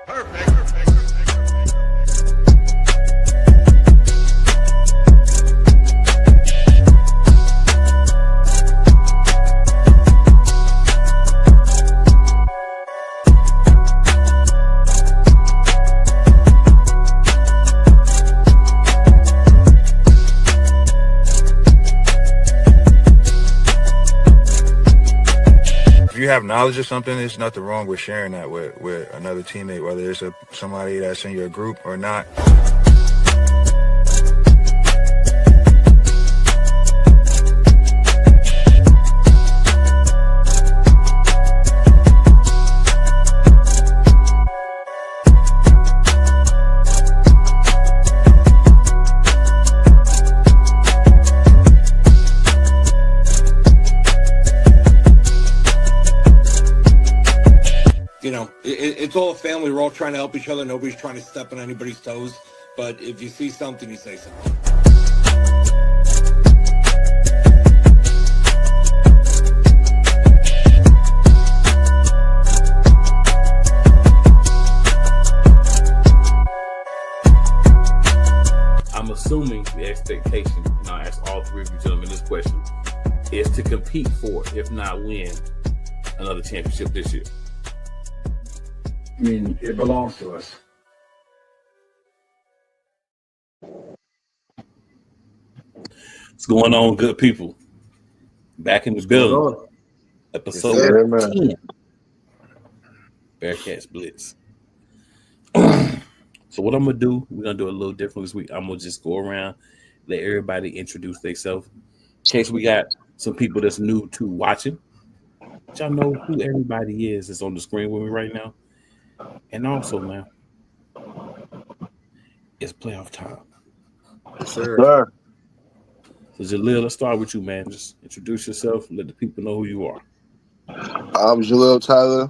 If you have knowledge of something, there's nothing wrong with sharing that with another teammate, whether it's somebody that's in your group or not. You know, it's all a family. We're all trying to help each other. Nobody's trying to step on anybody's toes. But if you see something, you say something. I'm assuming the expectation, and I'll ask all three of you gentlemen this question, is to compete for, if not win, another championship this year. I mean, it belongs to us. What's going on, good people? Back in the building. Episode 10. Bearcats Blitz. So what I'm going to do, we're going to do a little different this week. I'm going to just go around, let everybody introduce themselves. In case we got some people that's new to watching. Y'all know who everybody is that's on the screen with me right now. And also, man, it's playoff time. Yes, sir. So, Jaleel, let's start with you, man. Just introduce yourself and let the people know who you are. I'm Jaleel Tyler.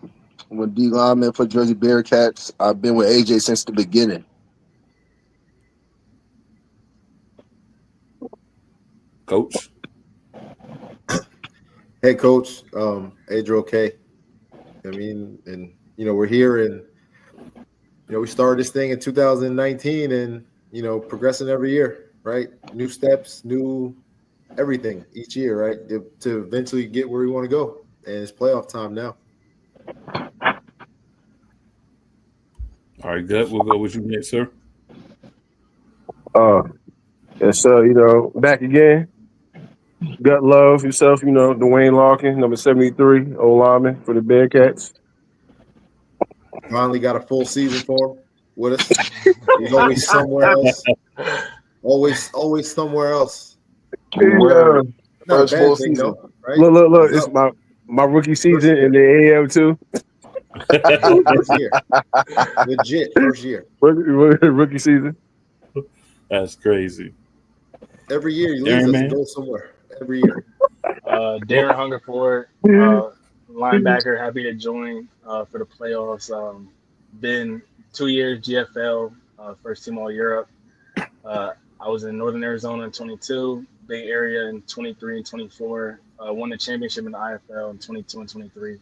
I'm a D lineman for Jersey Bearcats. I've been with AJ since the beginning. Coach. Head Coach AJ Roque. I mean, and we're here, and we started this thing in 2019, and progressing every year, right? New steps, new everything each year, right? To eventually get where we want to go, and it's playoff time now. All right, good. We'll go with you next, sir. Yes, sir. Back again. Gut love yourself, Dwayne Larkin, number 73, old lineman for the Bearcats. Finally got a full season for him with us. He's always somewhere else. Always somewhere else. Yeah. Not a bad thing, though, right? Look. It's my rookie season in the AM too. First year. Legit, first year. Rookie season. That's crazy. Every year he leaves us to go somewhere. Every year. Darren Hungerford, linebacker, happy to join for the playoffs. Been 2 years GFL, first team all Europe. I was in Northern Arizona in 22, Bay Area in 23 and 24. Won the championship in the IFL in 22 and 23.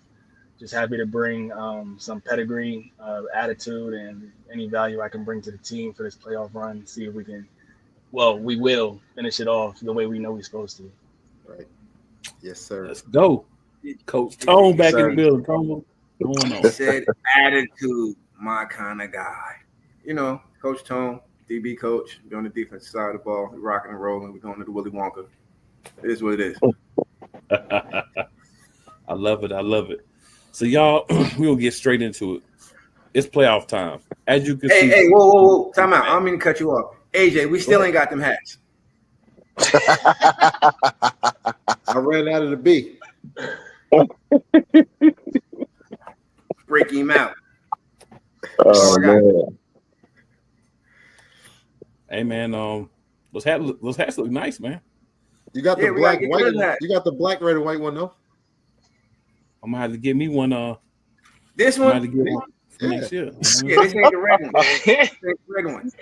Just happy to bring some pedigree, attitude, and any value I can bring to the team for this playoff run. See if we can. Well, we will finish it off the way we know we're supposed to. Right. Yes, sir. Let's go. Coach Tone back in the building. Tone, what's going on? Said attitude, my kind of guy. Coach Tone, DB coach. We're on the defensive side of the ball. We're rocking and rolling. We're going to the Willy Wonka. It is what it is. I love it. So, y'all, we'll get straight into it. It's playoff time. As you can see. Hey, whoa. Time out. I don't mean to cut you off. AJ, we still ain't got them hats. I ran out of the B. Break him out. Oh, man. Hey, man, those hats look nice, man. You got the black, white. You got the black, red, and white one, though. I'm gonna have to get me one. This one? I'm gonna get one next year. Yeah, this ain't the red one. This ain't the red one.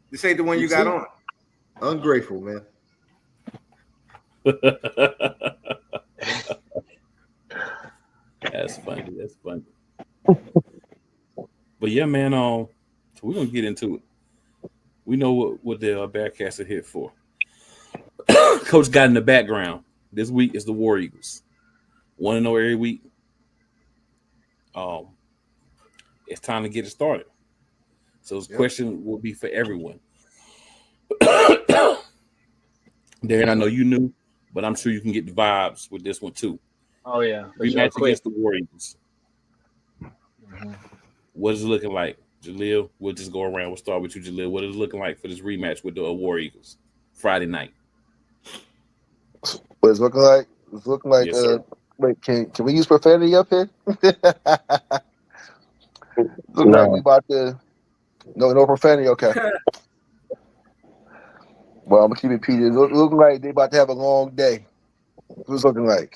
This ain't the one you got on. Ungrateful, man. That's funny. But yeah, man. So we're gonna get into it. We know what the Bearcats are here for. Coach got in the background. This week is the War Eagles. 1-0 every week. It's time to get it started. So this question will be for everyone. Darren, I know you knew, but I'm sure you can get the vibes with this one too. Oh yeah, for sure. Rematch Quick. against the War Eagles. What is it looking like, Jaleel? We'll just go around. We'll start with you, Jaleel. What is it looking like for this rematch with the War Eagles Friday night? What it's looking like? It's looking like. Yes, sir. Wait, can we use profanity up here? Looking like we No. about to. No profanity. Okay. Well, I'm gonna keep it PG. It's looking like they about to have a long day. What's looking like?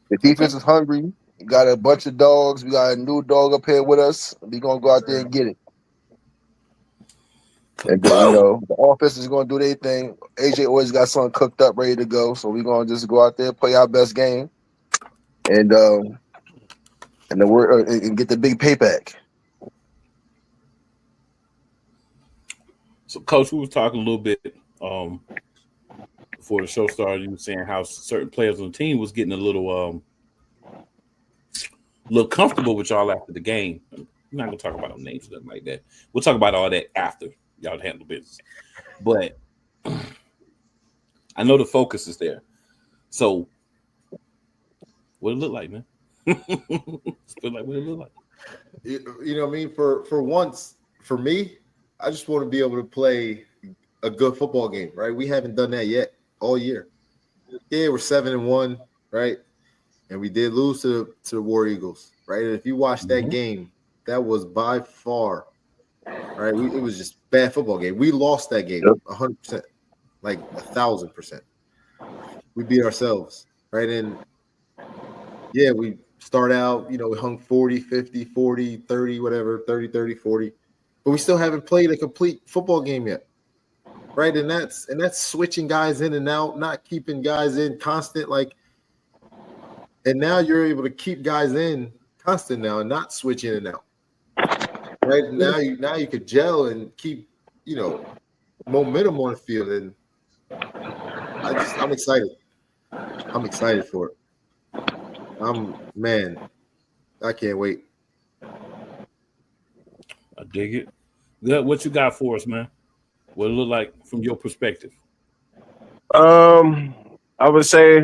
The defense is hungry. We got a bunch of dogs. We got a new dog up here with us. We gonna go out there and get it. And then, the offense is gonna do their thing. AJ always got something cooked up, ready to go. So we gonna just go out there, play our best game, and and get the big payback. So, Coach, we was talking a little bit before the show started. You were saying how certain players on the team was getting a little comfortable with y'all after the game. I'm not gonna talk about no names or nothing like that. We'll talk about all that after y'all handle business. But I know the focus is there. So, what it look like, man? Feel like what it look like. You know what I mean? For once, for me, I just want to be able to play a good football game, right? We haven't done that yet all year. Yeah, we're 7-1, right? And we did lose to the War Eagles, right? And if you watch that game, that was by far, right? It was just bad football game. We lost that game 100%, like 1,000%. We beat ourselves, right? And yeah, we start out, we hung 40, 50, 40, 30, whatever, 30, 30, 40. But we still haven't played a complete football game yet, right? And that's switching guys in and out, not keeping guys in constant, and now you're able to keep guys in constant now and not switch in and out, right? Now you could gel and keep, momentum on the field, and I'm excited. I'm excited for it. I can't wait. I dig it. Good. What you got for us, man? What it look like from your perspective? I would say,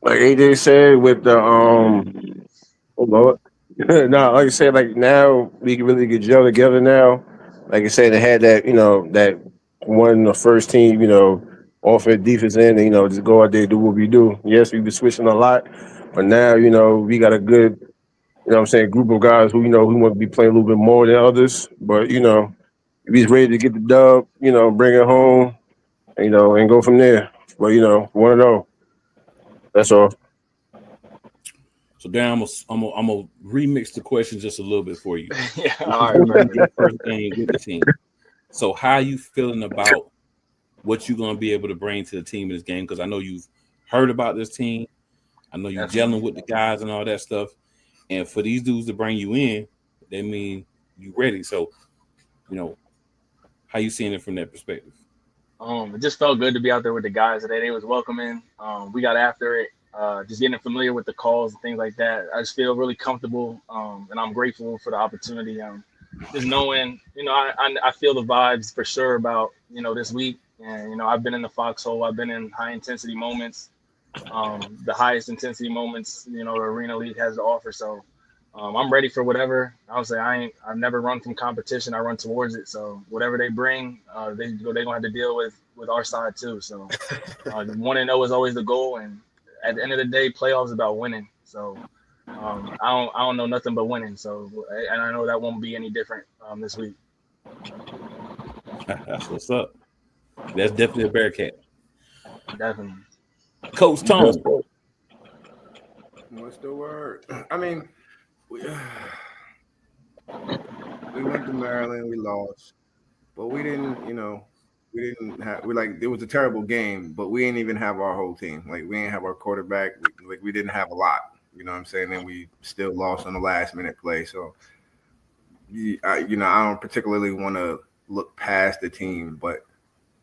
like AJ said, with the oh Lord, no, like I said, like now we can really get gel together now. Like I said, they had that, that one the first team, offense, defense end, and just go out there and do what we do. Yes, we've been switching a lot, but now we got a good, group of guys who who want to be playing a little bit more than others. But if he's ready to get the dub, bring it home, and go from there. But 1-0. That's all. So, Dan, I'm gonna remix the question just a little bit for you. Yeah, all right. Your first game with the team. So, how you feeling about what you're gonna be able to bring to the team in this game? Because I know you've heard about this team. I know you're gelling with the guys and all that stuff. And for these dudes to bring you in, they mean you ready. So, how you seeing it from that perspective? It just felt good to be out there with the guys today. They was welcoming. We got after it, just getting familiar with the calls and things like that. I just feel really comfortable, and I'm grateful for the opportunity. Just knowing, I feel the vibes for sure about, this week. And, I've been in the foxhole. I've been in high intensity moments, the highest intensity moments, the Arena League has to offer. So I'm ready for whatever. I would say I've never run from competition. I run towards it. So whatever they bring, they're gonna have to deal with our side too. So 1-0 is always the goal, and at the end of the day, playoffs is about winning. So I don't know nothing but winning. So and I know that won't be any different this week. That's what's up. That's definitely a Bearcat. Definitely. Coach Tone. What's the word? I mean, we went to Maryland, we lost, but we didn't, it was a terrible game, but we didn't even have our whole team. Like, we didn't have our quarterback. We didn't have a lot, you know what I'm saying? And we still lost on the last minute play. So I don't particularly want to look past the team, but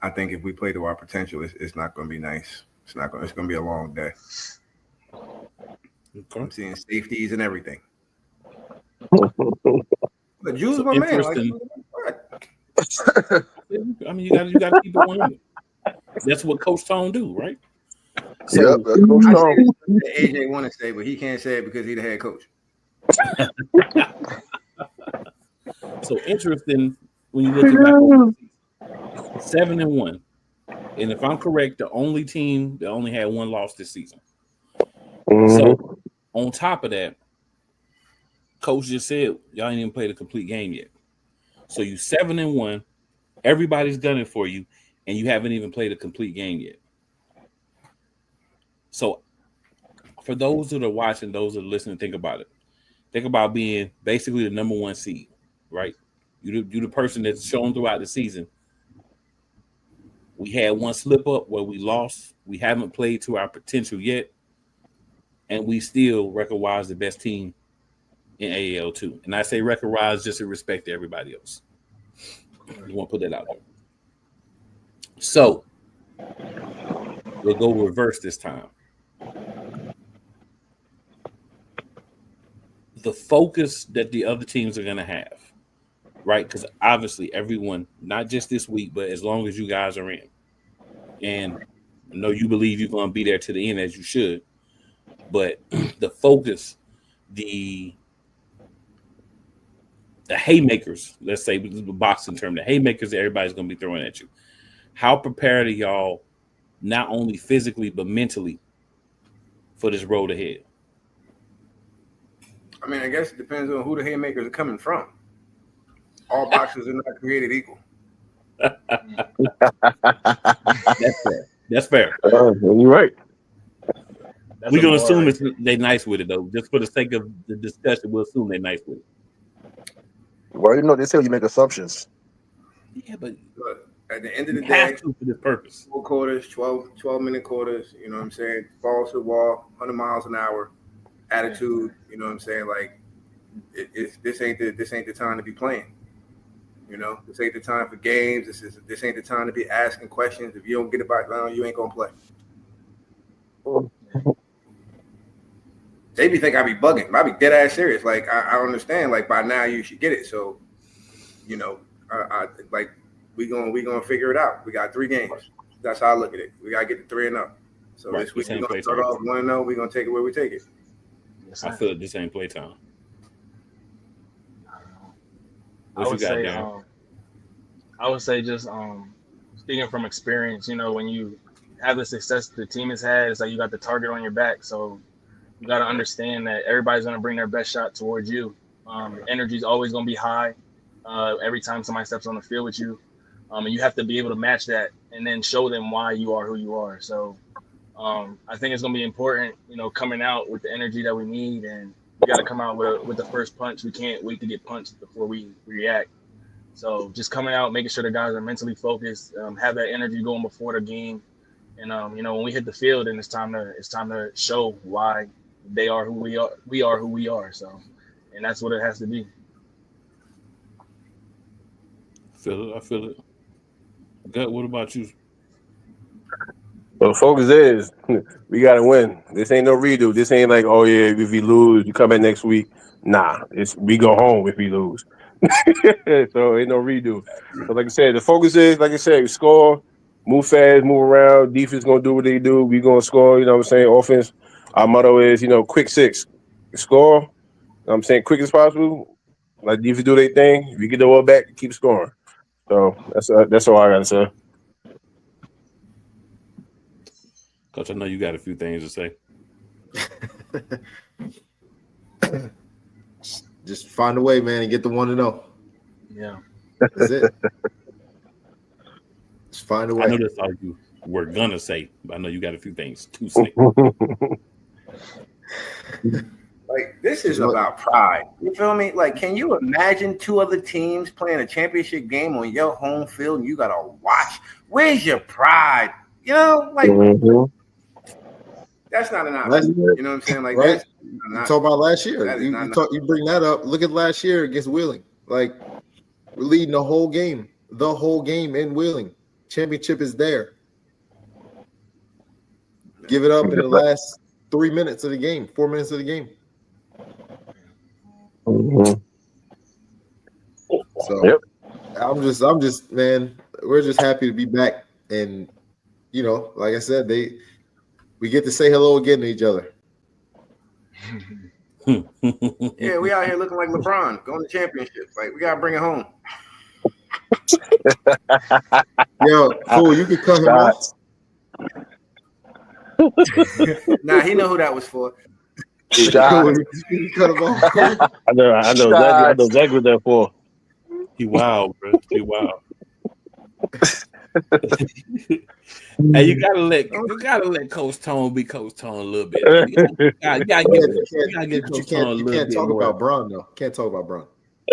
I think if we play to our potential, it's not going to be nice. It's going to be a long day. Okay. I'm seeing safeties and everything. But Jules, So my man, interesting. I mean, you got to keep it 100. That's what Coach Tone do, right? So, that's Coach I Tone. say AJ want to say, but he can't say it because he's the head coach. So interesting when you look at back over the season. 7-1. And if I'm correct, the only team that only had one loss this season. So on top of that, Coach just said y'all ain't even played a complete game yet. So you 7-1, everybody's gunning for you, and you haven't even played a complete game yet. So for those that are watching, those that are listening, think about it. Think about being basically the number one seed, right? You're the person that's shown throughout the season. We had one slip up where we lost. We haven't played to our potential yet. And we still record-wise the best team in AAL2. And I say record-wise just in respect to everybody else. You want to put that out there. So we'll go reverse this time. The focus that the other teams are going to have, right? Because obviously everyone, not just this week, but as long as you guys are in. And I know you believe you're going to be there to the end as you should. But the focus, the haymakers, let's say the boxing term, the haymakers that everybody's going to be throwing at you. How prepared are y'all, not only physically, but mentally for this road ahead? I mean, I guess it depends on who the haymakers are coming from. All boxers are not created equal. That's fair. You're right. We're going to assume they're nice with it, though. Just for the sake of the discussion, we'll assume they're nice with it. Well, they say you make assumptions. Yeah, but at the end of the day, have to for this purpose. 4 quarters, 12-minute quarters, you know what I'm saying? Balls to the wall, 100 miles an hour, attitude, you know what I'm saying? Like, this ain't the time to be playing. You know, this ain't the time for games. This ain't the time to be asking questions. If you don't get it back down, you ain't gonna play. They be think I be bugging. I be dead ass serious. Like I understand. Like by now you should get it. So, you know, I like we gonna figure it out. We got 3 games. That's how I look at it. We gotta get to 3-0. So right. This week we're gonna start off 1-0. We're gonna take it where we take it. I feel like this ain't playtime. I would say just speaking from experience, you know, when you have the success the team has had, it's like you got the target on your back. So you got to understand that everybody's going to bring their best shot towards you. Energy is always going to be high every time somebody steps on the field with you. And you have to be able to match that and then show them why you are who you are. So I think it's going to be important, you know, coming out with the energy that we need, and we got to come out with the first punch. We can't wait to get punched before we react. So just coming out, making sure the guys are mentally focused, have that energy going before the game, and you know, when we hit the field, and it's time to show why they are who we are. We are who we are. So, and that's what it has to be. I feel it. Gut, what about you? Well, the focus is we got to win. This ain't no redo. This ain't like, oh yeah, if we lose, you come back next week. Nah, we go home if we lose. So ain't no redo. So like I said, the focus is, like I said, we score, move fast, move around. Defense gonna do what they do. We gonna score. You know what I'm saying? Offense, our motto is, you know, quick 6. Score. You know what I'm saying, quick as possible. Like defense do their thing. We get the ball back, keep scoring. So that's all I gotta say. Coach, I know you got a few things to say. Just find a way, man, and get the 1-0. Yeah. That's it. Just find a way. I know that's all you were gonna say, but I know you got a few things to say. Like, this is about pride. You feel me? Like, can you imagine 2 other teams playing a championship game on your home field and you gotta watch? Where's your pride? You know, like that's not an option. You know what I'm saying? Like, right? that's you talk about last year. You bring that up. Look at last year against Wheeling. Like, we're leading the whole game in Wheeling. Championship is there. Give it up in the last 3 minutes of the game, 4 minutes of the game. Mm-hmm. So Yep. I'm just, man, we're just happy to be back. And, you know, like I said, we get to say hello again to each other. Yeah, we out here looking like LeBron, going to championships. Like, we gotta bring it home. Yo, fool, you could cut him off. Nah, he know who that was for. You cut him off. I know exactly what that for. He wild, bro. He wild. Hey, you gotta let Coach Tone be Coach Tone a little bit. You can't talk about Bron though. Can't talk about Bron.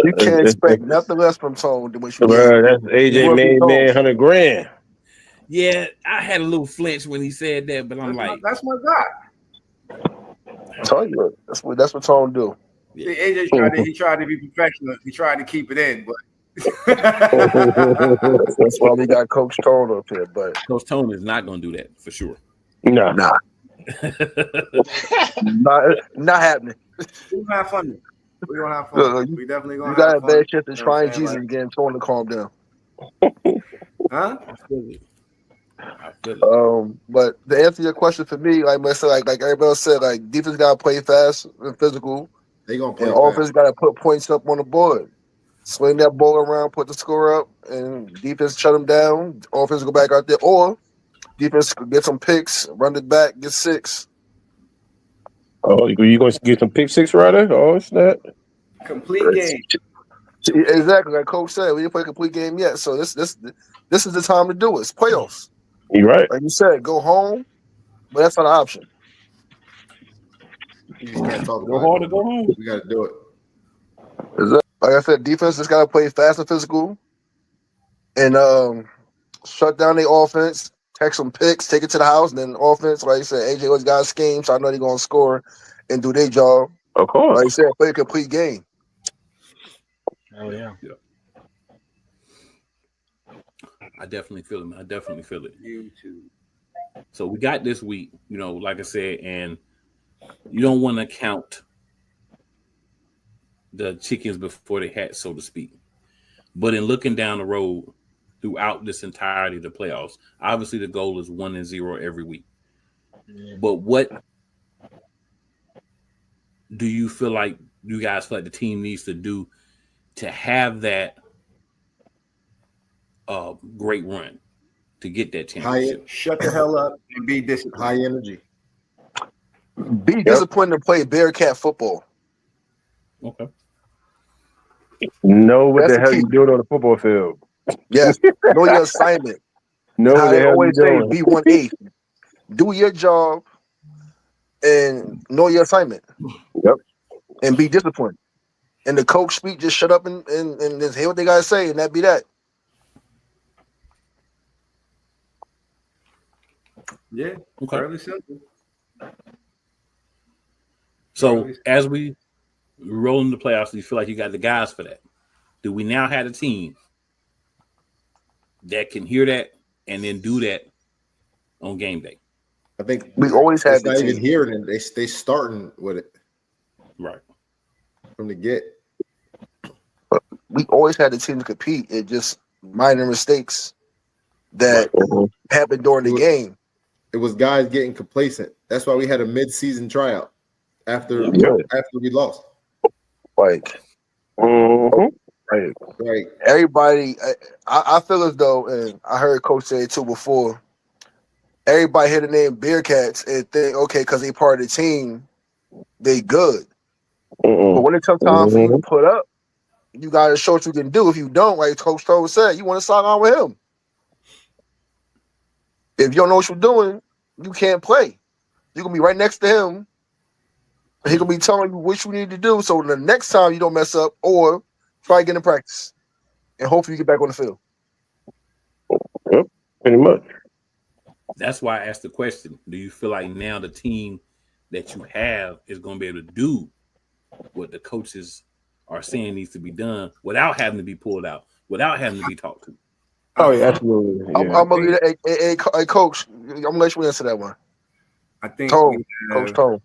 You can't expect nothing less from Tone than what you Bro, that's AJ made man $100,000. Yeah, I had a little flinch when he said that, but I'm that's my guy. I tell you, that's what Tone do. Yeah. AJ tried to be professional. He tried to keep it in, but that's why we got Coach Tone up here. But Coach Tone is not going to do that for sure. Nah. not happening. We're gonna have fun. We're gonna have fun. We definitely gonna. You got have a bad fun. chance to try and Jesus again. Tone to calm down. Huh? I feel it. But to answer your question for me, like I said, like everybody else said, like defense gotta play fast and physical. They gonna play and fast. Offense gotta put points up on the board. Swing that ball around, put the score up, and defense shut them down. Offense go back out there, or defense get some picks, run it back, get 6. Oh, you going to get some pick six Ryder? Oh, snap! Complete game. Exactly, like Coach said, we didn't play a complete game yet. So this is the time to do it. It's playoffs. You're right. Like you said, go home, but that's not an option. You just can't talk Go about hard it. to go home. We got to do it. Like I said, defense just got to play fast and physical, and shut down the offense. Take some picks, take it to the house, and then offense, like I said, AJ always got a scheme, so I know they're gonna score and do their job. Of course. Like I said, play a complete game. Oh yeah. I definitely feel it. You too. So we got this week, you know, like I said, and you don't want to count the chickens before they hatch, so to speak. But in looking down the road throughout this entirety of the playoffs, obviously the goal is 1-0 every week. Yeah. But what do you feel like you guys feel like the team needs to do to have that great run to get that championship? Shut the hell up and be disciplined. High energy. Be disciplined and play Bearcat football. Okay. Know what That's the the hell key. you doing on the football field. Yes, know your assignment. Know How what the they hell you always say, doing. be 1/8. Do your job and know your assignment. Yep. And be disciplined. And the coach speak, just shut up and just hear what they gotta say, and that be that. Yeah, Okay. fairly simple. So as we roll into the playoffs, do you feel like you got the guys for that? Do we now have a team that can hear that and then do that on game day? I think We always had it's the not even team. hearing it. They starting with it Right. from the get. We always had the team to compete. It just minor mistakes that happened during the game. It was guys getting complacent. That's why we had a mid-season tryout after we lost. Like, Right. Everybody, I feel as though, and I heard Coach say it too before, everybody hear the name Bearcats and think, okay, because they part of the team, they good. But when it comes time for you to put up, you got to show what you can do. If you don't, like Coach Toll said, you want to sign on with him. If you don't know what you're doing, you can't play. You're going to be right next to him. He's going to be telling you what you need to do so the next time you don't mess up, or try again in practice. And hopefully you get back on the field. Yep, pretty much. That's why I asked the question. Do you feel like now the team that you have is going to be able to do what the coaches are saying needs to be done without having to be pulled out, without having to be talked to. Oh, yeah, absolutely. I'm Yeah. gonna leave it. Hey, Coach, I'm gonna let you answer that one. I think Tone, we Coach have, Tone.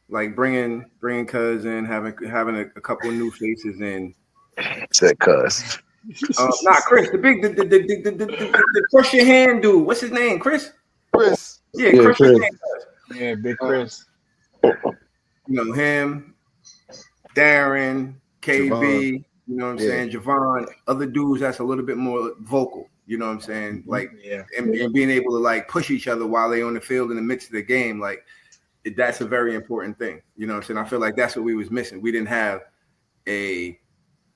like bringing Cuz in, having a couple of new faces in. Said Cuz. Not Chris, the crush your hand dude. What's his name? Chris. Yeah, Yeah, crush your Chris. hand. Yeah, Big Chris. Him, Darren, KB. Javon. You know what I'm Yeah. saying? Javon, other dudes that's a little bit more vocal. You know what I'm saying? Like, Yeah. and being able to like push each other while they on the field in the midst of the game, like that's a very important thing. You know what I'm saying? I feel like that's what we was missing. We didn't have a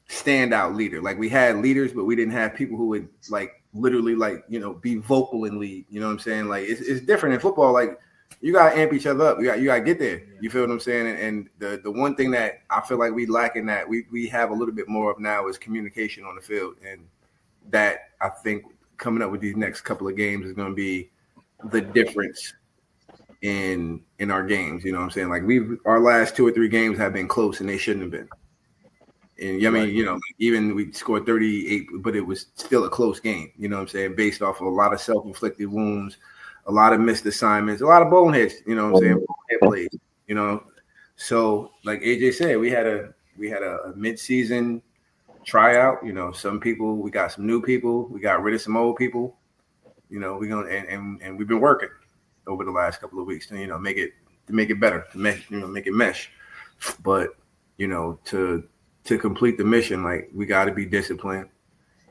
standout leader. Like we had leaders, but we didn't have people who would like literally like, be vocal and lead. You know what I'm saying? Like it's different in football. Like you gotta amp each other up. You gotta get there. You feel what I'm saying? And the one thing that I feel like we lack in that we have a little bit more of now is communication on the field. And that I think coming up with these next couple of games is gonna be the difference in our games. You know what I'm saying? Like our last 2 or 3 games have been close and they shouldn't have been. And I mean, even we scored 38, but it was still a close game, you know what I'm saying? Based off of a lot of self-inflicted wounds, a lot of missed assignments, a lot of boneheads, you know what I'm saying? Bonehead plays, So like AJ said, we had a mid-season tryout, some people, we got some new people, we got rid of some old people, we're gonna and we've been working over the last couple of weeks to, make it better, to make it mesh. But, to complete the mission, like we got to be disciplined,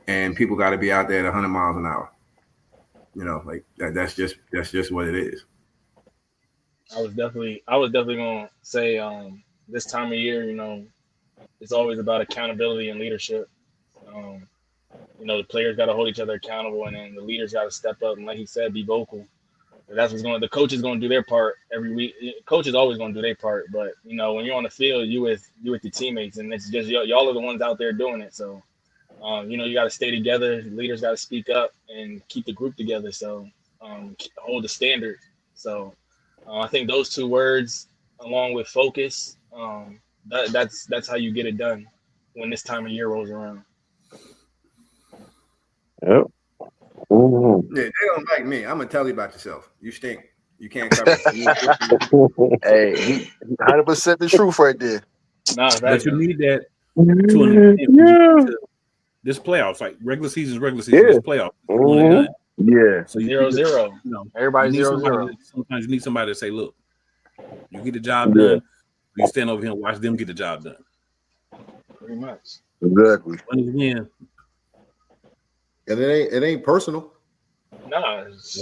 and people got to be out there at 100 miles an hour. Like that's just what it is. I was definitely gonna say this time of year, it's always about accountability and leadership. The players got to hold each other accountable, and then the leaders got to step up and, like he said, be vocal. That's what's going. The coach is going to do their part every week. Coach is always going to do their part, but when you're on the field, you with your teammates, and it's just y'all are the ones out there doing it. So, you got to stay together. Leaders got to speak up and keep the group together. So, hold the standard. So, I think those 2 words, along with focus, that's how you get it done when this time of year rolls around. Yep. Mm-hmm. Yeah, they don't like me. I'm gonna tell you about yourself. You stink. You can't cover. Hey, 100% the truth right there. Nah, But you need that to an extent to this playoffs, like regular season is regular season. This playoff, Mm-hmm. Yeah. So 0-0. Everybody's 0-0. Sometimes you need somebody to say, "Look, you get the job done. You stand over here and watch them get the job done." Pretty much. Exactly. Win. And it ain't personal. Nah, it's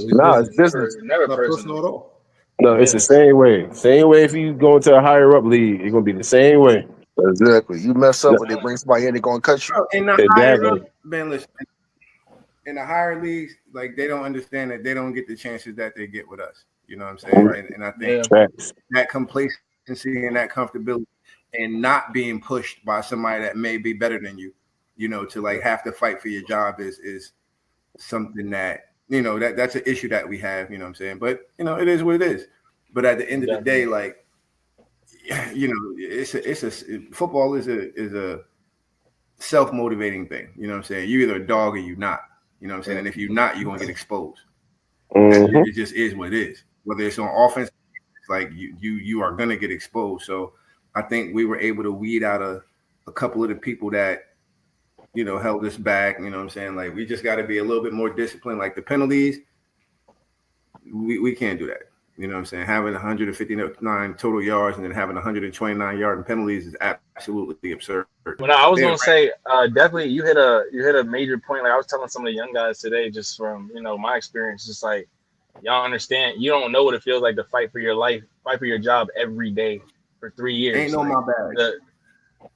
business. Never Not personal. personal at all. No, it's the same way. Same way if you go into a higher up league, it's gonna be the same way. Exactly. You mess up when they bring somebody in, they're gonna cut you. In the higher up, man, listen. In the higher leagues, like they don't understand that they don't get the chances that they get with us. You know what I'm saying? Right. And I think that complacency and that comfortability and not being pushed by somebody that may be better than you, to like have to fight for your job is something that, that's an issue that we have, you know what I'm saying? But, it is what it is. But at the end of the day, like, football is a self-motivating thing. You know what I'm saying? You're either a dog or you're not. You know what I'm saying? And if you're not, you're going to get exposed. Mm-hmm. It just is what it is. Whether it's on offense, it's like you are going to get exposed. So I think we were able to weed out a couple of the people that, held us back. You know what I'm saying? Like we just got to be a little bit more disciplined. Like the penalties, we can't do that. You know what I'm saying? Having 159 total yards and then having 129 yard in penalties is absolutely absurd. Well, I was gonna say, definitely you hit a major point. Like I was telling some of the young guys today, just from my experience, just like y'all understand, you don't know what it feels like to fight for your life, fight for your job every day for 3 years. Ain't no my bad.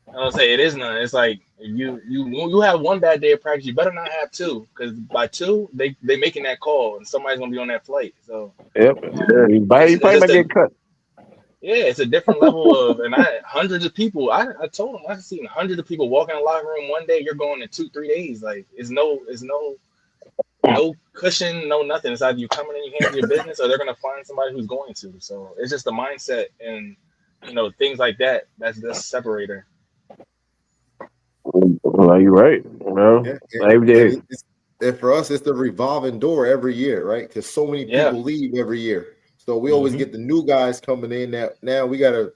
I don't say it is none. It's like you have one bad day of practice, you better not have 2, because by 2 they making that call and somebody's gonna be on that flight. So yep, you might get cut. Yeah, it's a different level of, and hundreds of people. I told them I've seen hundreds of people walk in the locker room one day. You're going in 2-3 days. Like it's no cushion, no nothing. It's either you coming and you handle your business, or they're gonna find somebody who's going to. So it's just the mindset and things like that. That's the separator. Well, you're right. Well, Yeah, and for us, it's the revolving door every year, right? Because so many people leave every year, so we always get the new guys coming in. That now we got to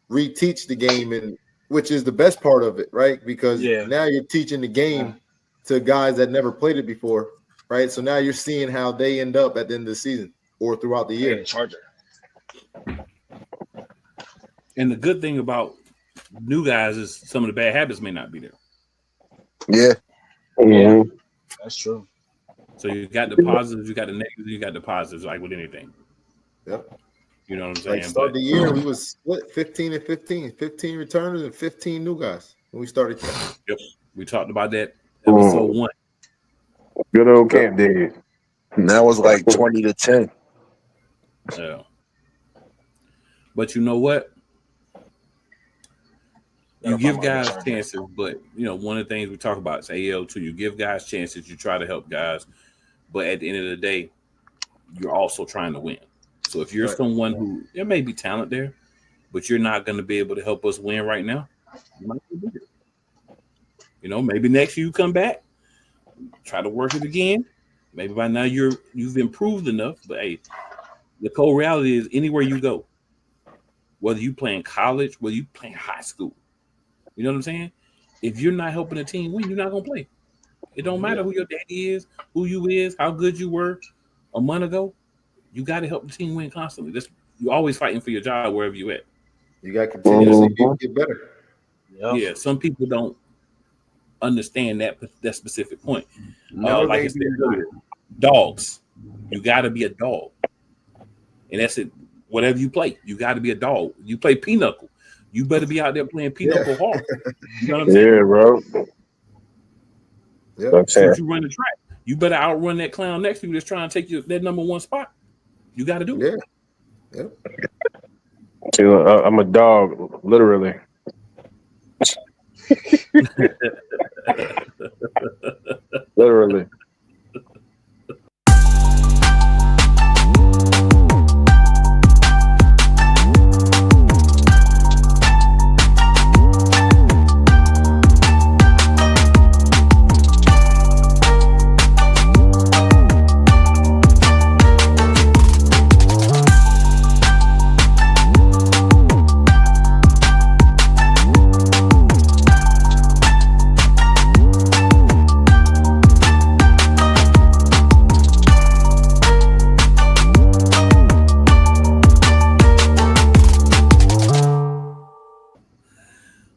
reteach the game, and which is the best part of it, right? Because now you're teaching the game to guys that never played it before, right? So now you're seeing how they end up at the end of the season or throughout the year. Charger. And the good thing about new guys is some of the bad habits may not be there. Yeah. Yeah, that's true. So you got the positives, you got the negatives, you got the positives, like with anything. Yep. You know what I'm saying? Like start the year, we was split 15 and 15, 15 returners and 15 new guys when we started camp. Yep. We talked about that episode 1. Good old camp days. And that was like 20-10. Yeah. But you know what? You give guys chances, but you know, one of the things we talk about is AL too. You give guys chances, you try to help guys, but at the end of the day, you're also trying to win. So if you're someone who there may be talent there, but you're not going to be able to help us win right now, you might be bigger. You know, maybe next year you come back, try to work it again. Maybe by now you've improved enough. But hey, the cold reality is anywhere you go, whether you play in college, whether you play in high school, you know what I'm saying? If you're not helping a team win, you're not gonna play. It don't matter who your daddy is, who you is, how good you were a month ago. You got to help the team win constantly. You're always fighting for your job wherever you at. You got to continuously get better. Yeah, some people don't understand that specific point. Like I said earlier, dogs. You got to be a dog, and that's it. Whatever you play, you got to be a dog. You play pinochle, you better be out there playing pinochle hard. You know what I'm saying? Yeah, bro. Yeah. Since you run the track, you better outrun that clown next to you that's trying to take that number 1 spot. You got to do it. Yeah. See, I'm a dog, literally. Literally.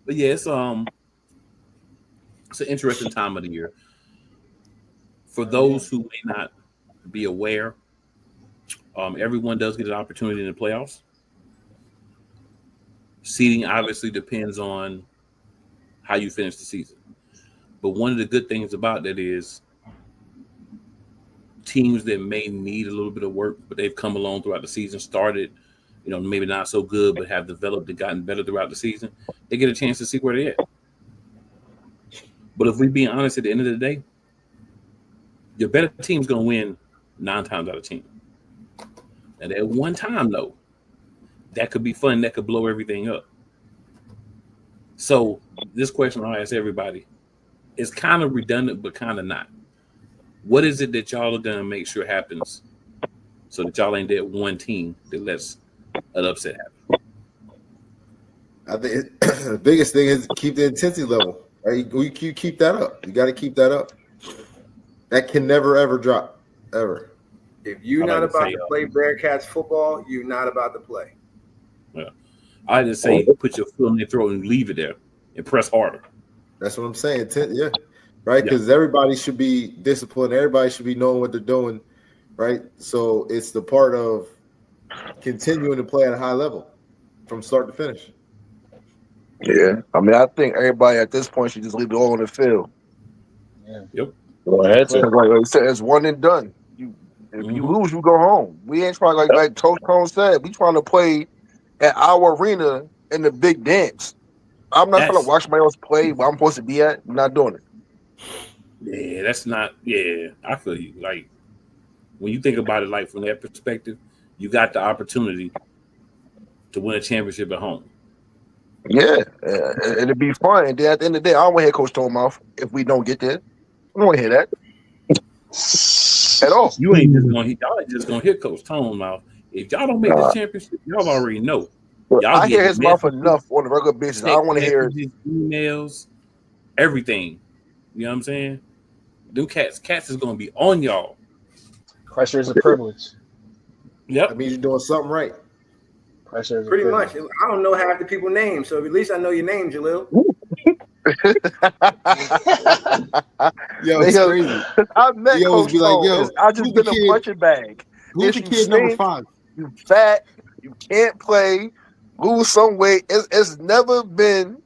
But yeah, it's an interesting time of the year. For those who may not be aware, everyone does get an opportunity in the playoffs. Seeding obviously depends on how you finish the season. But one of the good things about that is teams that may need a little bit of work, but they've come along throughout the season, started, maybe not so good, but have developed and gotten better throughout the season, they get a chance to see where they're at. But if we be honest, at the end of the day, your better team's going to win 9 times out of 10. And at one time, though, that could be fun. That could blow everything up. So this question I'll ask everybody is kind of redundant, but kind of not. What is it that y'all are going to make sure happens so that y'all ain't that one team that lets an upset happen? I think the biggest thing is keep the intensity level. Right? You keep that up. You got to keep that up. That can never, ever drop, ever. If you're not about to play Bearcats football, you're not about to play. Yeah. I just say put your foot in their throat and leave it there and press harder. That's what I'm saying. Yeah. Right? Because everybody should be disciplined. Everybody should be knowing what they're doing. Right? So it's the part of continuing to play at a high level from start to finish. Yeah. I mean, I think everybody at this point should just leave it all on the field. Yeah. Yep. Well, that's it. Like I said, it's one and done. If you lose, you go home. We ain't trying, like Coach Cone said, we trying to play at our arena in the big dance. I'm not trying to watch somebody else play where I'm supposed to be at. I'm not doing it. Yeah, that's not. Yeah, I feel you. Like when you think about it, like from that perspective, you got the opportunity to win a championship at home. Yeah, it'd be fun. And then at the end of the day, I don't want to hear Coach Tone mouth if we don't get there. I don't want to hear that at all. You ain't just gonna y'all ain't just gonna hit Coach Tone mouth. If y'all don't make this Nah. championship, y'all already know. But Y'all I hear get his mouth messages, enough on a regular basis. I don't want to hear it. messages, emails, everything. You know what I'm saying? Them cats is gonna be on y'all. Pressure is a privilege. Yep. That means you're doing something right. Pressure is a Pretty privilege. much. I don't know half the people's names, so at least I know your name, Jalil. Yo, it's crazy. I met He always Coach be like, Tone. yo, I just who's the been a kid? punching bag. Who's If the you kid number stink, 5? you fat, you can't play, lose some weight. It's never been.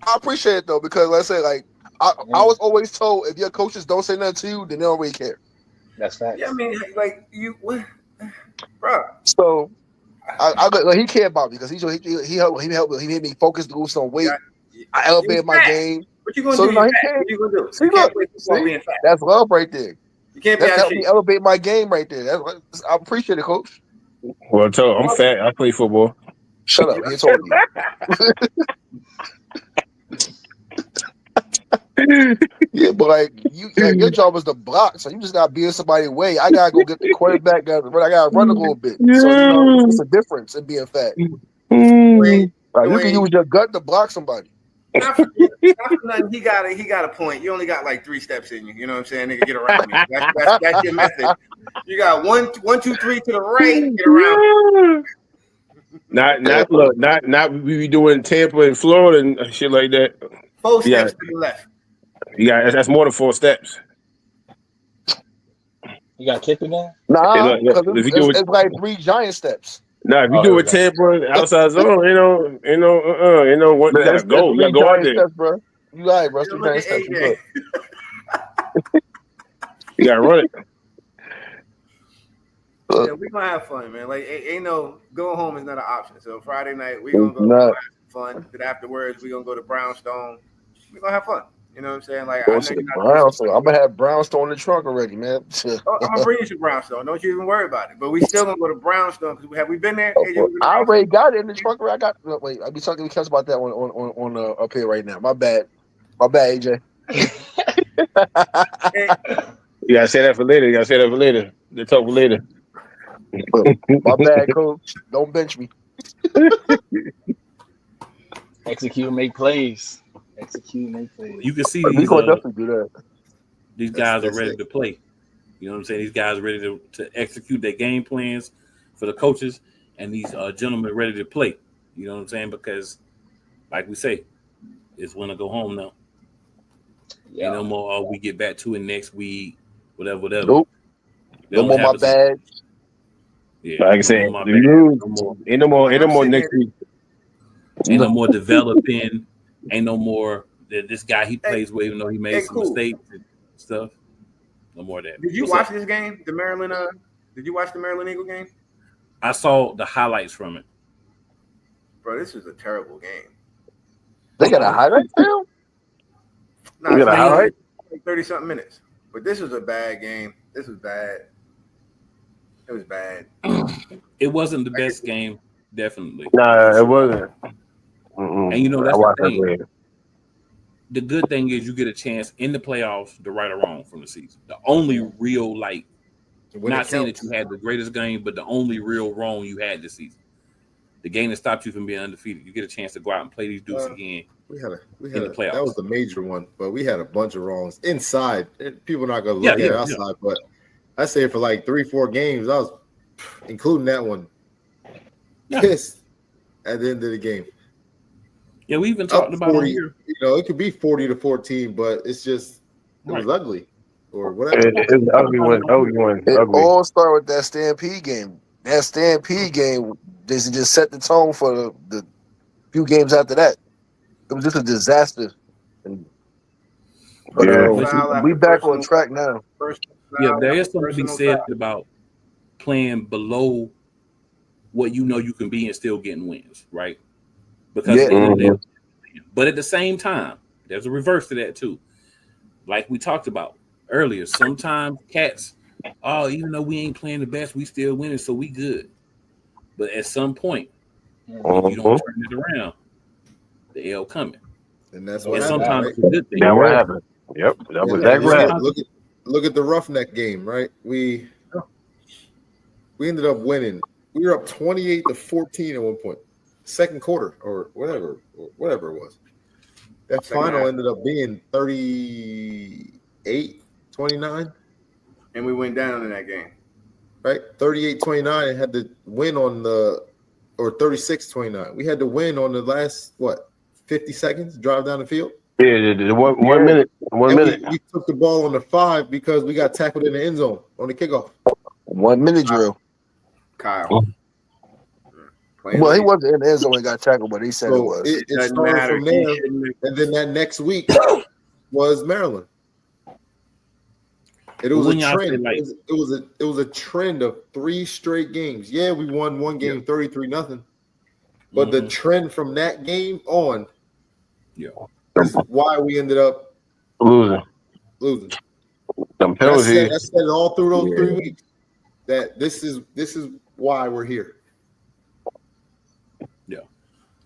I appreciate it though, because like I said, like I was always told if your coaches don't say nothing to you, then they don't really care. That's facts. Yeah, I mean, like you, what, bro? So like, he cared about me because he helped he made me focus, lose some weight. I elevated my game. What you gonna So do? no, You he fat. can't. What you gonna do? See, You can't look, play football being fat. that's love right there. You can't be That out of helped shape. me elevate my game right there. I appreciate it, Coach. Well, I'm fat. I play football. Shut up. He ain't talking to you. Yeah, but like your job is to block, so you just gotta be in somebody's way. I gotta go get the quarterback. I gotta run a little bit. So you know, it's a difference in being fat. Wait, You can use your gut to block somebody. Not for nothing. He got a point. You only got like 3 steps in you. You know what I'm saying? Nigga, get around me. That's your method. You got 1, 2, 3 to the right. Get around me. Not we be doing Tampa and Florida and shit like that. 4 steps to the left. Yeah, that's more than 4 steps. You got kicked again? Nah, because if you do it's like 3 giant steps. Nah, if you do it Tampa outside zone, ain't no what you gotta go. You gotta go out there. Steps, bro. You got it, bro. 3 giant steps. You gotta run it. Yeah, we're gonna have fun, man. Like, ain't no going home is not an option. So Friday night we're gonna go have fun. Then afterwards we're gonna go to Brownstone. We're gonna have fun. You know what I'm saying? Like, I know you're not Brownstone. I'm gonna have Brownstone in the trunk already, man. I'm gonna bring you to Brownstone. Don't you even worry about it. But we still gonna go to Brownstone because have we been there? I already got it in the trunk. I got. Wait, I'll be talking to about that on up here right now. My bad, AJ. You gotta say that for later. They talk for later. My bad, Coach. Don't bench me. Execute, make plays. You can see We gonna definitely do that. These guys are ready to play. You know what I'm saying? These guys are ready to execute their game plans for the coaches, and these gentlemen are ready to play. You know what I'm saying? Because, like we say, it's when I go home now. Yeah. Ain't no more. We get back to it next week. Whatever. Nope. No more my bad. Yeah. Like I said, ain't no more next week. Ain't no more developing. Ain't no more that this guy he plays with, even though he made some mistakes and stuff. No more of that. Did you watch this game? The Maryland? Did you watch the Maryland Eagle game? I saw the highlights from it. Bro, this is a terrible game. They got a highlight film? No, it's like 30-something minutes. But this was a bad game. This was bad. It was bad. It wasn't the best game, definitely. Nah, it wasn't. And you know that's the thing. The good thing is you get a chance in the playoffs to right or wrong from the season. The only real, not saying that you had the greatest game, but the only real wrong you had this season. The game that stopped you from being undefeated. You get a chance to go out and play these dudes again. We had in the playoffs. That was the major one, but we had a bunch of wrongs inside. People are not going to look at it outside, but I say for like 3-4 games, I was including that one. Pissed at the end of the game. Yeah, we even talked about 40, here. it could be 40-14, but it's just it was ugly or whatever. It's an ugly one. It all started with that Stampede game. That Stampede game just set the tone for the few games after that. It was just a disaster. But we back on track now. Yeah, there is something to be said about playing below what you know you can be and still getting wins, right? Because but at the same time, there's a reverse to that too. Like we talked about earlier, sometimes cats, even though we ain't playing the best, we still winning, so we good. But at some point, if you don't turn it around, the L coming. And that's And what happened, sometimes right? it's a good thing. That what happened. Yep, that was And exactly what happened. look at the roughneck game, right? We ended up winning. We were up 28-14 at one point, second quarter or whatever it was. That final ended up being 38-29. And we went down in that game. Right? 38-29 and had to win on or 36-29. We had to win on the last, 50 seconds, drive down the field? Yeah, the one minute. We took the ball on the 5 because we got tackled in the end zone on the kickoff. 1 minute drill. Kyle. Well, he wasn't in the end zone when he got tackled, but he said it was. It started from there, and then that next week was Maryland. It was a trend. It was a trend of 3 straight games. Yeah, we won one game 33-0. But the trend from that game on is why we ended up losing. Them penalties. I said it all through those 3 weeks that this is why we're here. Yeah.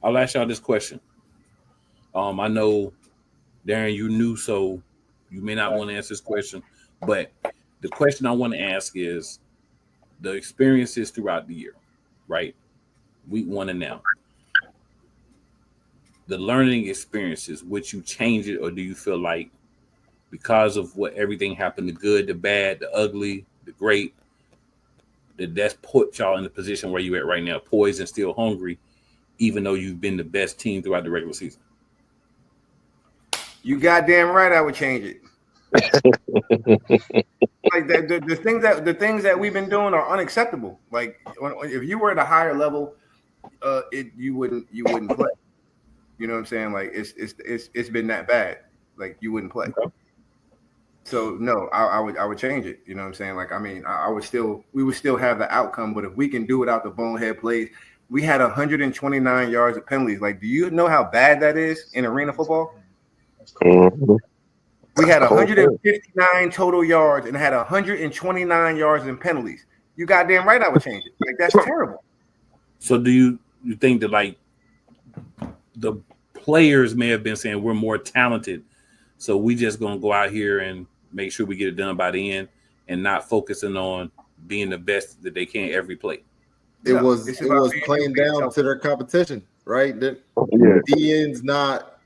I'll ask y'all this question. I know, Darren, you knew, so you may not want to answer this question. But the question I want to ask is the experiences throughout the year, right? Week 1 and now. The learning experiences, would you change it, or do you feel like because of what everything happened, the good, the bad, the ugly, the great, that's put y'all in the position where you're at right now, poised and still hungry, even though you've been the best team throughout the regular season? You goddamn right I would change it. Like the things that we've been doing are unacceptable. Like if you were at a higher level, you wouldn't play. You know what I'm saying? Like it's been that bad. Like you wouldn't play. Okay. So no, I would change it. You know what I'm saying? Like I mean, we would still have the outcome, but if we can do without the bonehead plays, we had 129 yards of penalties. Like, do you know how bad that is in arena football? Mm-hmm. We had 159 total yards and had 129 yards in penalties. You goddamn right I would change it. Like, that's terrible. So do you think that, like, the players may have been saying we're more talented, so we just going to go out here and make sure we get it done by the end and not focusing on being the best that they can every play? It was playing down to their competition, right? DN's not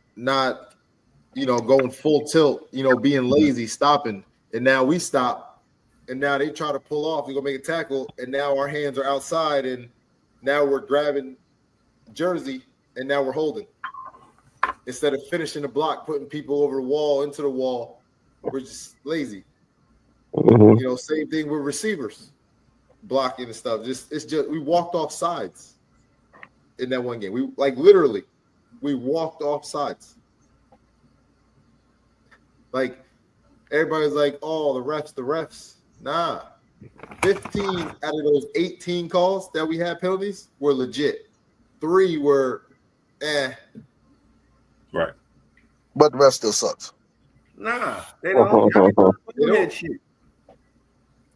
going full tilt, being lazy, stopping, and now we stop, and now they try to pull off. We're gonna make a tackle, and now our hands are outside, and now we're grabbing jersey, and now we're holding. Instead of finishing the block, putting people over the wall, into the wall, we're just lazy. Mm-hmm. Same thing with receivers, blocking and stuff. It's just we walked off sides in that one game. We literally walked off sides. Like, everybody's like, oh, the refs. Nah. 15 out of those 18 calls that we had penalties were legit. 3 were Right. But the rest still sucks. Nah, they don't. They don't. Shit.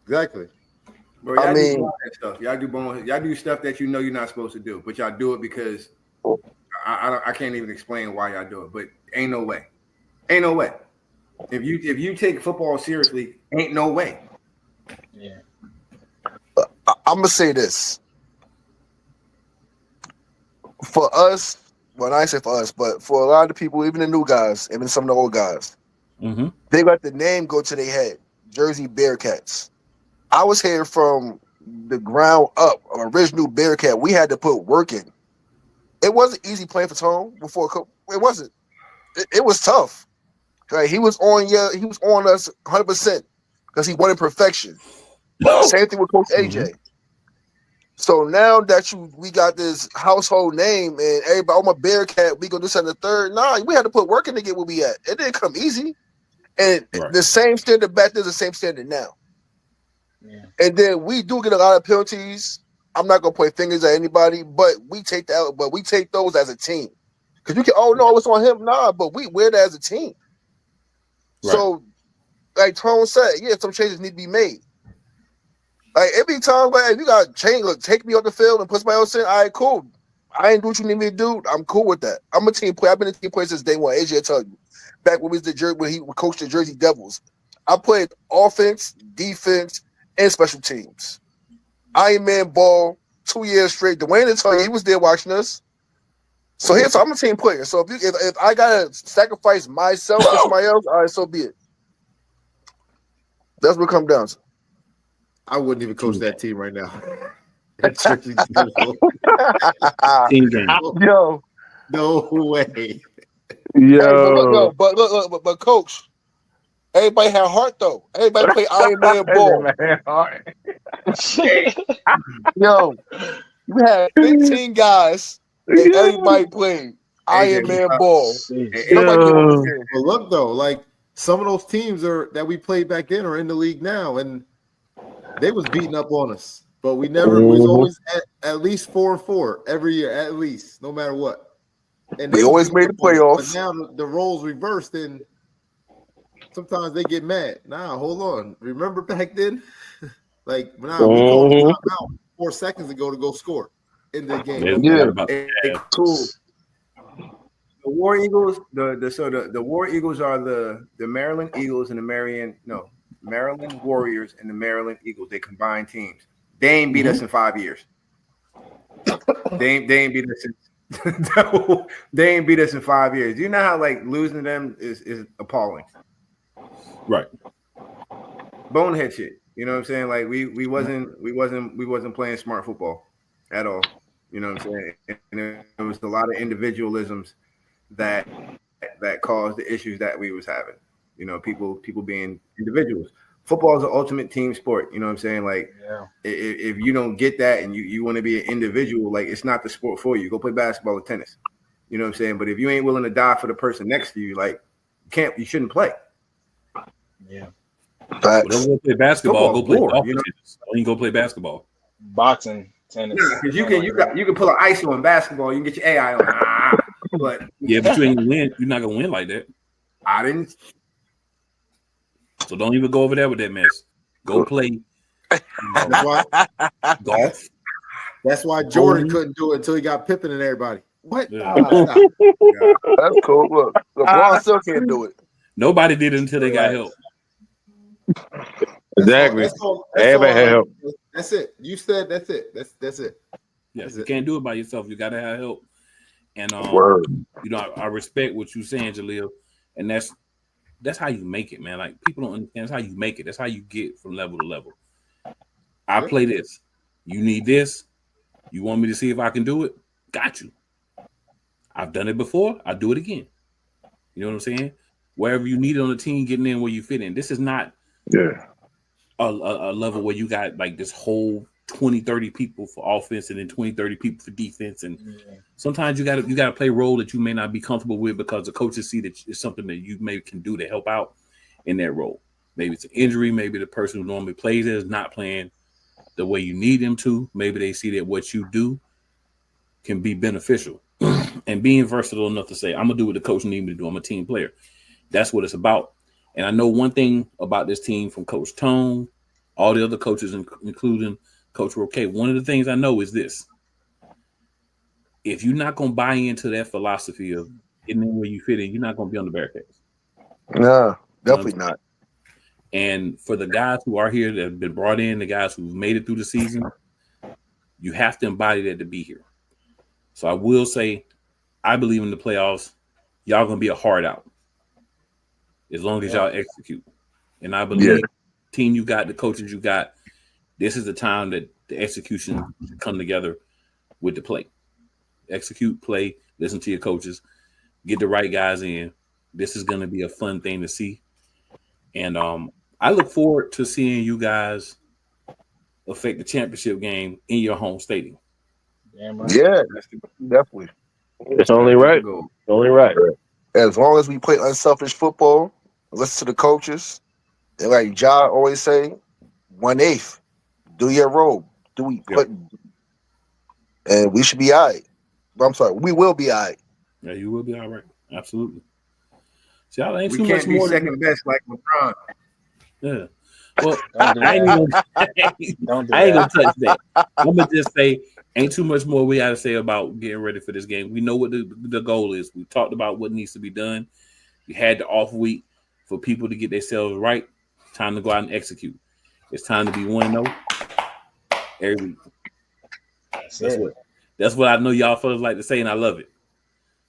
Exactly. Bro, y'all do that stuff. Y'all do stuff that you're not supposed to do, but y'all do it because I can't even explain why y'all do it, but ain't no way. Ain't no way. If you take football seriously, ain't no way. Yeah. I'm gonna say this. For us, well, I say for us, but for a lot of the people, even the new guys, even some of the old guys, they let the name go to their head. Jersey Bearcats. I was here from the ground up, original Bearcat. We had to put work in. It wasn't easy playing for Tone before. It wasn't. It was tough. Like, he was on us 100% because he wanted perfection. Same thing with Coach AJ. So now that we got this household name and everybody, I'm a Bearcat, we go do something the third. Nah, we had to put work in to get where we at. It didn't come easy. And the same standard back then is the same standard now. Yeah. And then we do get a lot of penalties. I'm not gonna point fingers at anybody, but we take those as a team. Because you can, oh no, it's on him. Nah, but we wear that as a team. Right. So, like Tone said, some changes need to be made. Like, every time, like, if you got change, look, take me off the field and put somebody else in, all right, cool. I ain't do what you need me to do, I'm cool with that. I'm a team player. I've been a team player since day one. AJ will tell you. Back when he coached the Jersey Devils, I played offense, defense, and special teams. Iron Man ball 2 years straight. Dwayne will tell you, he was there watching us. So I'm a team player. So if I gotta sacrifice myself for somebody else, all right, so be it. That's what it comes down to. I wouldn't even coach that team right now. That's Jersey Devils. Team game. Yo, No way. Yo, but look, coach. Everybody had heart though. Everybody play Iron Man ball. Yo, you had 15 guys and everybody played Iron Man ball. But look though, like some of those teams that we played back then are in the league now, and they was beating up on us. But we never was always at least 4-4 every year, at least, no matter what. And they always made the playoffs. But now the roles reversed, and sometimes they get mad. Nah, hold on. Remember back then? Like, we called a timeout 4 seconds ago to go score in the game. Cool. The War Eagles, the War Eagles are the Maryland Eagles and the Maryland Warriors and the Maryland Eagles. They combine teams. They ain't beat us in 5 years. They ain't beat us they ain't beat us in 5 years. You know how like losing to them is appalling. Right. Bonehead shit. You know what I'm saying? Like we wasn't playing smart football at all. You know what I'm saying? And there was a lot of individualisms that caused the issues that we was having. You know, people being individuals. Football is an ultimate team sport. You know what I'm saying? Like, if you don't get that and you want to be an individual, like it's not the sport for you. Go play basketball or tennis. You know what I'm saying? But if you ain't willing to die for the person next to you, like you shouldn't play. Yeah. Well, don't go play basketball. Go play golf. You know? Don't even go play basketball. Boxing, tennis. Because you can pull an ISO in basketball. You can get your AI on. But yeah, but you ain't gonna win. You're not gonna win like that. I didn't. So don't even go over there with that mess. Go play golf. That's why Jordan couldn't do it until he got Pippen and everybody. What? Yeah. That's cool. Look, LeBron still can't do it. Nobody did it until they got help. Exactly. Everybody had help. That's it. You said that's it. That's it. Yeah, you can't do it by yourself. You gotta have help. And you know, I respect what you're saying, Jaleel, and that's how you make it, man. Like people don't understand. That's how you make it. That's how you get from level to level. I play this. You need this. You want me to see if I can do it? Got you. I've done it before. I'll do it again. You know what I'm saying? Wherever you need it on the team, getting in where you fit in. This is not a level where you got like this whole 20, 30 people for offense and then 20, 30 people for defense. And sometimes you gotta play a role that you may not be comfortable with because the coaches see that it's something that you maybe can do to help out in that role. Maybe it's an injury. Maybe the person who normally plays there is not playing the way you need them to. Maybe they see that what you do can be beneficial. And being versatile enough to say, I'm going to do what the coach needs me to do. I'm a team player. That's what it's about. And I know one thing about this team from Coach Tone, all the other coaches, including Coach Roque. One of the things I know is this. If you're not going to buy into that philosophy of getting in where you fit in, you're not going to be on the Bearcats. No, definitely not. And for the guys who are here that have been brought in, the guys who've made it through the season, you have to embody that to be here. So I will say, I believe in the playoffs, y'all going to be a hard out as long as y'all execute. And I believe the team you got, the coaches you got, this is the time that the execution come together with the play. Execute, play, listen to your coaches, get the right guys in. This is going to be a fun thing to see. And I look forward to seeing you guys affect the championship game in your home stadium. Damn right. Yeah, definitely. It's only right. Only right. As long as we play unselfish football, listen to the coaches, and like Ja always say, 1/8. Do your role. And we should be all right. I'm sorry, we will be all right. Yeah, you will be all right. Absolutely. See, I ain't We too can't much be more second best like LeBron. Yeah. Well, I ain't gonna touch that. I'm gonna just say Ain't too much more we got to say about getting ready for this game. We know what the goal is. We talked about what needs to be done. We had the off week for people to get themselves right. Time to go out and execute. It's time to be 1-0 every week. That's what I know y'all fellas like to say, and I love it.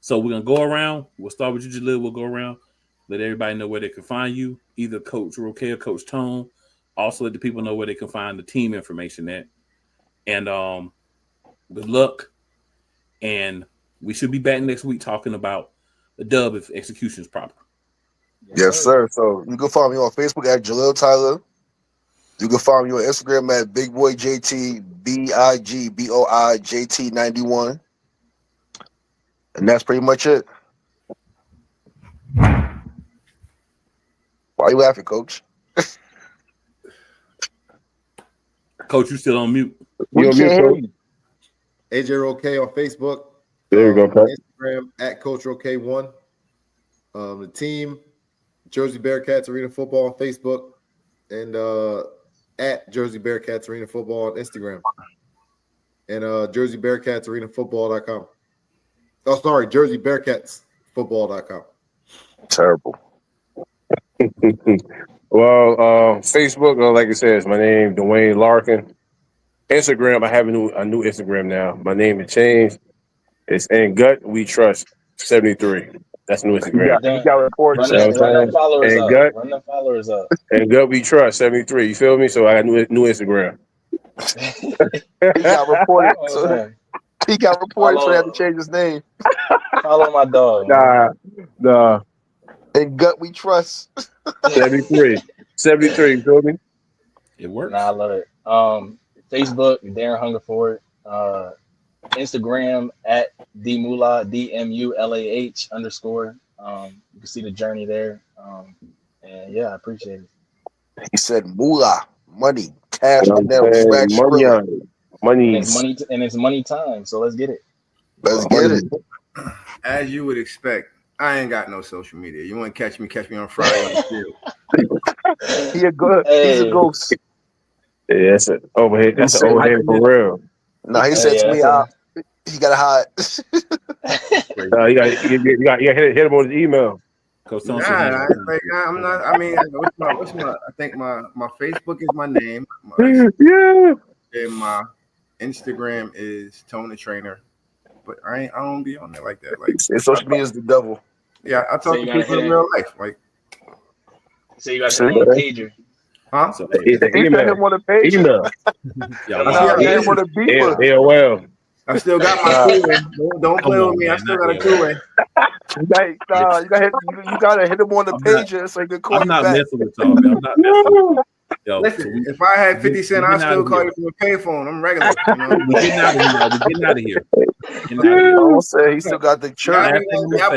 So we're going to go around. We'll start with you, Jalil. We'll go around. Let everybody know where they can find you, either Coach Roque or Coach Tone. Also let the people know where they can find the team information at. And good luck. And we should be back next week talking about the dub if execution is proper. Yes, sir. So you can follow me on Facebook at Jalil Tyler. You can follow me on Instagram at BigBoyJT, BigBoyJT91. And that's pretty much it. Why are you laughing, Coach? Coach, you still on mute. We can't hear you. AJ Roque on Facebook. There you go, Pat. Instagram at Coach Roque1. The team, Jersey Bearcats Arena Football on Facebook, and at Jersey Bearcats Arena Football on Instagram, and Jersey Bearcats Arena Football.com. Oh, sorry, Jersey Bearcats Football.com. Terrible. Well, Facebook, like I said, is my name, Dwayne Larkin. Instagram, I have a new Instagram now. My name has changed. It's In Gut We Trust 73. That's new Instagram. You got reports. Run the followers up. Run the followers up. And Gut We Trust 73. You feel me? So I got new Instagram. He got reported. He got reported, so he had to change his name. Follow my dog. Nah. In Gut We Trust. 73. 73, you feel me? It works. Nah, I love it. Facebook, Darren Hungerford. Instagram at DMulah, DMULAH _. You can see the journey there. And yeah, I appreciate it. He said moolah, money, cash, You know money. And it's money time, so let's get it. Let's get it. As you would expect, I ain't got no social media. You want to catch me on Friday on the field. He's a ghost. Yeah, that's it. Overhead. That's an overhead for real. No, he said to me, he got to hide. You got to hit him on his email. I'm not. I mean, what's my? I think my Facebook is my name. And my Instagram is Tone the Trainer. But I don't be on there like that. Like social media is the devil. Yeah, I talk to people in real life. Like, so you got to hit on the pager. Huh? So, email. Him on the page. Email. AOL. I still got my two-way. Don't play with me. I still got a two-way. You gotta hit him on the pager so he can call you back. I'm not messing with y'all, man. I'm not messing with you. Yo, listen, if I had 50 cents, I'd still call you from a payphone. I'm regular. You know? We're getting out of here. We're getting out of here. Don't say he still got the church. I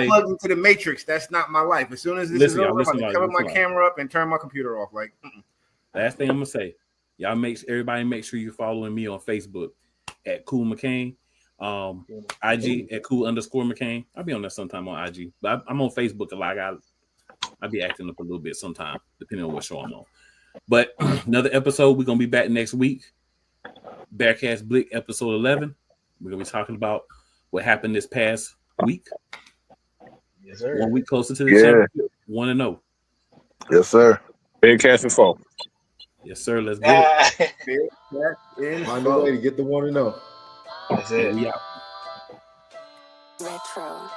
plugged into the matrix. That's not my life. As soon as this is over, I'm going to cover my camera up and turn my computer off. Like, last thing I'm gonna say, y'all everybody make sure you're following me on Facebook at Cool McCain, IG at Cool_McCain. I'll be on there sometime on IG, but I'm on Facebook a lot. I'll be acting up a little bit sometime, depending on what show I'm on. But another episode, we're gonna be back next week. Bearcats Blitz episode 11. We're gonna be talking about what happened this past week. Yes, sir. 1 week closer to the championship. 1-0. Yes, sir. Bearcats and 4. Yes, sir. Let's get it. Find a way to get the 1-0. That's it. We out. Retro.